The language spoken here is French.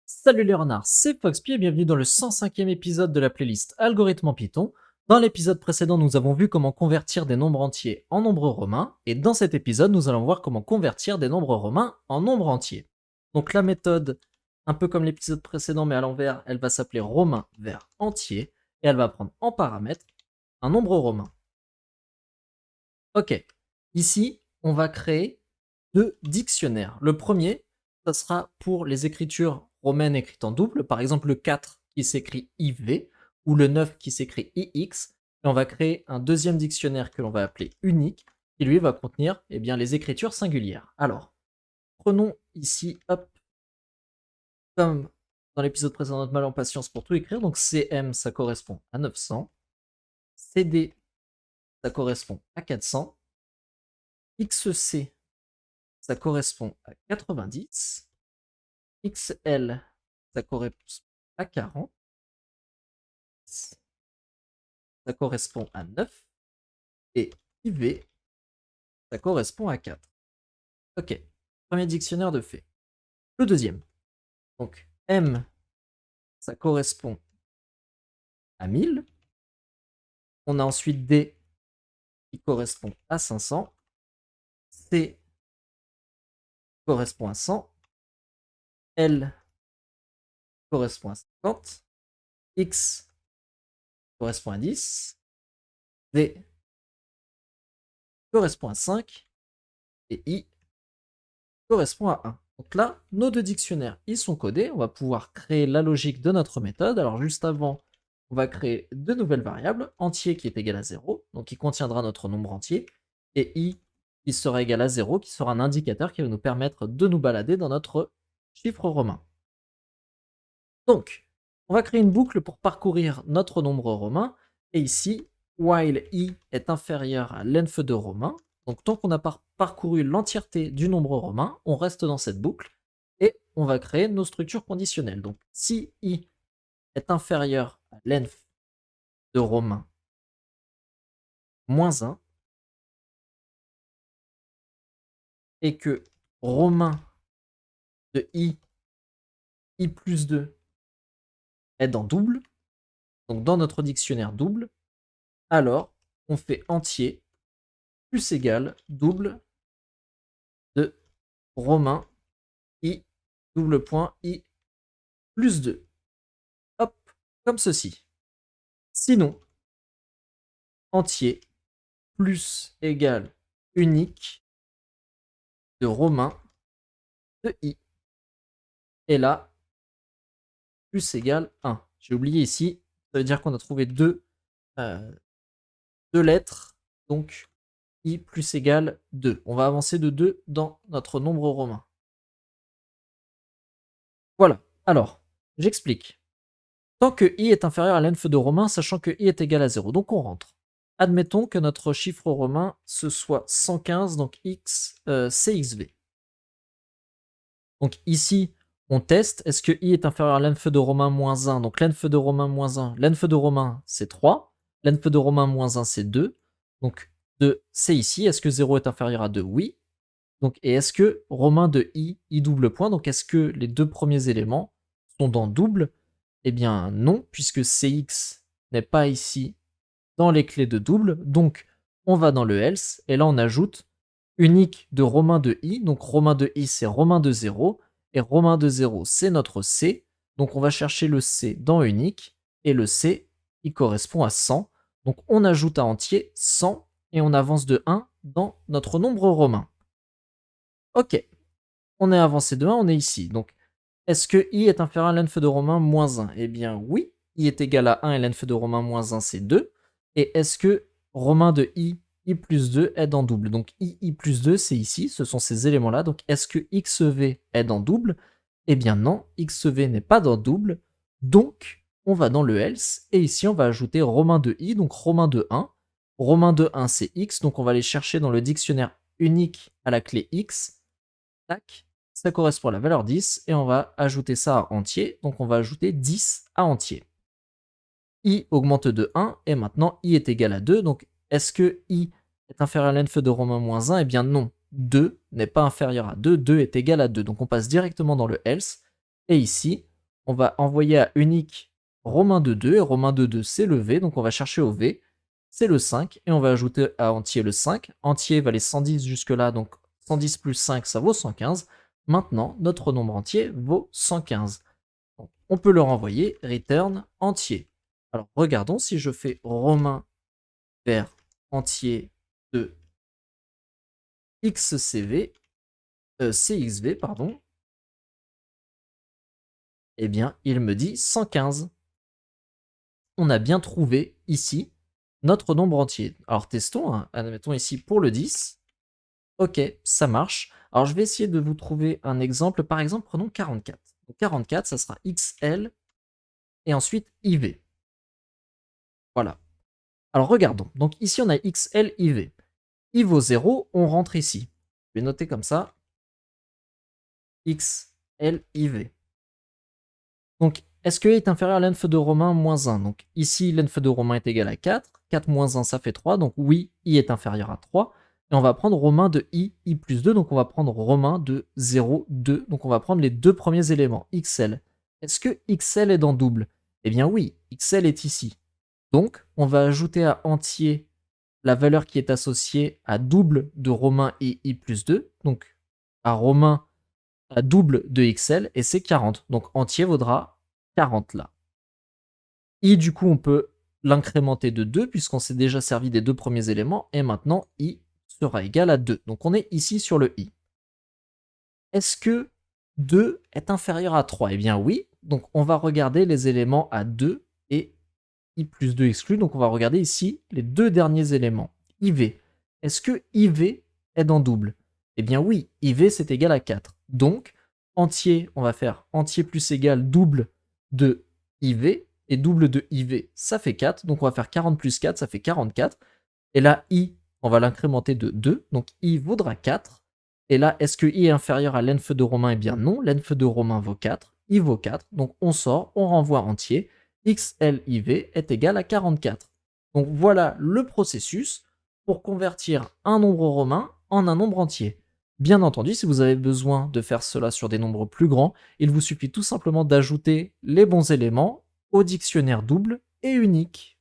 Salut les renards, c'est Foxpy et bienvenue dans le 105e épisode de la playlist Algorithme en Python. Dans l'épisode précédent, nous avons vu comment convertir des nombres entiers en nombres romains, et dans cet épisode, nous allons voir comment convertir des nombres romains en nombres entiers. Donc la méthode, un peu comme l'épisode précédent mais à l'envers, elle va s'appeler romain vers entier, et elle va prendre en paramètre un nombre romain. Ok, ici, on va créer deux dictionnaires. Le premier, ça sera pour les écritures romaines écrites en double, par exemple le 4 qui s'écrit IV, ou le 9 qui s'écrit IX, et on va créer un deuxième dictionnaire que l'on va appeler unique, qui lui va contenir les écritures singulières. Alors, prenons ici, hop, comme dans l'épisode précédent, notre mal en patience pour tout écrire, donc CM ça correspond à 900, CD ça correspond à 400, XC ça correspond à 90, XL ça correspond à 40, ça correspond à 9, et IV ça correspond à 4. Ok, premier dictionnaire de fait. Le deuxième, donc M ça correspond à 1000, on a ensuite D qui correspond à 500, C correspond à 100, L correspond à 50, X correspond à 10, V correspond à 5, et I correspond à 1. Donc là, nos deux dictionnaires, ils sont codés. On va pouvoir créer la logique de notre méthode. Alors juste avant, on va créer deux nouvelles variables. Entier qui est égal à 0, donc qui contiendra notre nombre entier, et I qui sera égal à 0, qui sera un indicateur qui va nous permettre de nous balader dans notre chiffre romain. Donc, on va créer une boucle pour parcourir notre nombre romain. Et ici, while I est inférieur à l'env de romain, donc tant qu'on n'a pas parcouru l'entièreté du nombre romain, on reste dans cette boucle et on va créer nos structures conditionnelles. Donc si I est inférieur à l'env de romain moins 1 et que romain de I plus 2 est dans double, donc dans notre dictionnaire double, alors on fait entier plus égal double de romain I double point I plus 2. Hop, comme ceci. Sinon, entier plus égal unique de romain de I. Et là, plus égal 1. J'ai oublié ici, ça veut dire qu'on a trouvé deux lettres, donc I plus égal 2. On va avancer de 2 dans notre nombre romain. Voilà, alors, j'explique. Tant que I est inférieur à l'env de romain, sachant que I est égal à 0, donc on rentre. Admettons que notre chiffre romain, ce soit 115, donc CXV. Donc ici, on teste, est-ce que I est inférieur à l'env de romain moins 1, donc l'env de romain moins 1, l'env de romain c'est 3, l'env de romain moins 1 c'est 2, donc 2 c'est ici, est-ce que 0 est inférieur à 2? Oui. Donc, et est-ce que romain de I double point, donc est-ce que les deux premiers éléments sont dans double? Eh bien non, puisque CX n'est pas ici dans les clés de double, donc on va dans le else, et là on ajoute unique de romain de I, donc romain de I c'est romain de 0, et romain de 0 c'est notre C, donc on va chercher le C dans unique, et le C il correspond à 100, donc on ajoute à entier 100, et on avance de 1 dans notre nombre romain. Ok, on est avancé de 1, on est ici, donc est-ce que I est inférieur à l'env de romain moins 1? Eh bien oui, I est égal à 1 et l'env de romain moins 1 c'est 2. Et est-ce que romain de I plus 2 est dans double? Donc I plus 2 c'est ici, ce sont ces éléments-là. Donc est-ce que XV est dans double? Eh bien non, XV n'est pas dans double. Donc on va dans le else et ici on va ajouter romain de I, donc romain de 1. Romain de 1 c'est X, donc on va aller chercher dans le dictionnaire unique à la clé X. Tac, ça correspond à la valeur 10 et on va ajouter ça à entier, donc on va ajouter 10 à entier. I augmente de 1 et maintenant I est égal à 2, donc est-ce que I est inférieur à l'env de romain moins 1? Eh bien non, 2 n'est pas inférieur à 2, 2 est égal à 2, donc on passe directement dans le else et ici on va envoyer à unique romain de 2, et romain de 2, c'est le V, donc on va chercher au V, c'est le 5, et on va ajouter à entier le 5. Entier valait 110 jusque-là, donc 110 plus 5, ça vaut 115. Maintenant, notre nombre entier vaut 115. Donc, on peut le renvoyer, return entier. Alors, regardons si je fais romain vers entier de CXV, pardon, eh bien, il me dit 115. On a bien trouvé ici notre nombre entier. Alors, testons, hein. Admettons ici pour le 10. Ok, ça marche. Alors, je vais essayer de vous trouver un exemple. Par exemple, prenons 44. Donc, 44, ça sera XL et ensuite IV. Voilà. Alors, regardons. Donc, ici, on a XL, IV. I vaut 0, on rentre ici. Je vais noter comme ça. XL, IV. Donc, est-ce que i est inférieur à l'enf de Romain moins 1? Donc, ici, l'enf de Romain est égal à 4. 4 moins 1, ça fait 3. Donc, oui, i est inférieur à 3. Et on va prendre Romain de i plus 2. Donc, on va prendre Romain de 0, 2. Donc, on va prendre les deux premiers éléments, XL. Est-ce que XL est dans double? Eh bien, oui, XL est ici. Donc, on va ajouter à entier la valeur qui est associée à double de Romain et i plus 2. Donc, à Romain à double de XL, et c'est 40. Donc, entier vaudra 40 là. I, du coup, on peut l'incrémenter de 2 puisqu'on s'est déjà servi des deux premiers éléments. Et maintenant, I sera égal à 2. Donc, on est ici sur le I. Est-ce que 2 est inférieur à 3? Eh bien, oui. Donc, on va regarder les éléments à 2 et I plus 2 exclu. Donc, on va regarder ici les deux derniers éléments. IV. Est-ce que IV est dans double? Eh bien, oui. IV, c'est égal à 4. Donc, entier, on va faire entier plus égal double de IV, et double de IV, ça fait 4, donc on va faire 40 plus 4, ça fait 44, et là, I, on va l'incrémenter de 2, donc I vaudra 4, et là, est-ce que I est inférieur à l'enf de Romain? Eh bien non, l'enf de Romain vaut 4, I vaut 4, donc on sort, on renvoie entier, XLIV est égal à 44. Donc voilà le processus pour convertir un nombre romain en un nombre entier. Bien entendu, si vous avez besoin de faire cela sur des nombres plus grands, il vous suffit tout simplement d'ajouter les bons éléments au dictionnaire double et unique.